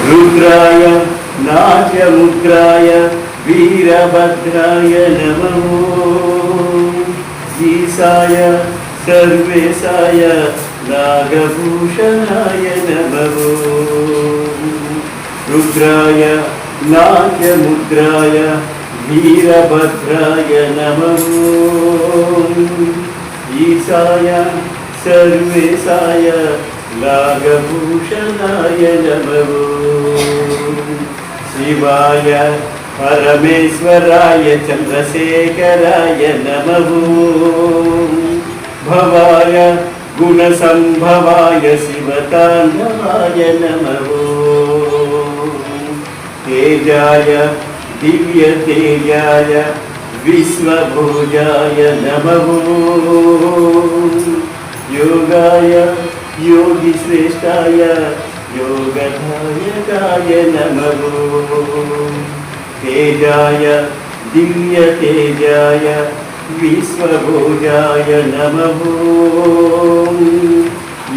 रुद्राय नाट्यमुद्राय वीरभद्राय नमः। ईशाय सर्वेशाय नागभूषणाय नमः। रुद्राय नाट्यमुद्राय वीरभद्राय नमः। ईशाय सर्वेशाय नागभूषणाय नमः। शिवाय परमेश्वराय चन्द्रशेखराय नमः। भवाय गुणसंभवाय शिवताण्डवाय नमः। तेजाय दिव्यतेजाय विश्वभोजाय नमः। योगाय योगिश्रेष्ठाय योगधायकाय नमः। तेजाय दिव्यतेजाय विश्वभोजाय नमः।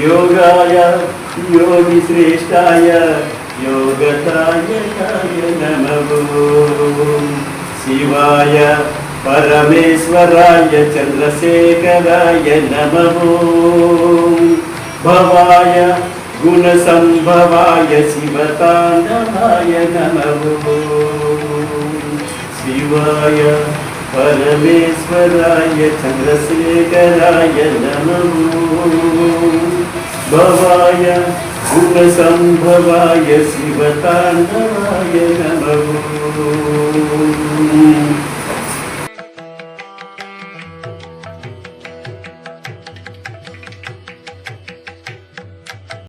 योगाय योगिश्रेष्ठाय योगधायकाय नमः। शिवाय परमेश्वराय चन्द्रशेखराय नमः। भवाय गुणसंभवाय शिवताण्डवाय नमः। शिवाय परमेश्वराय चन्द्रशेखराय नमः। भवाय गुणसंभवाय शिवताण्डवाय नमः।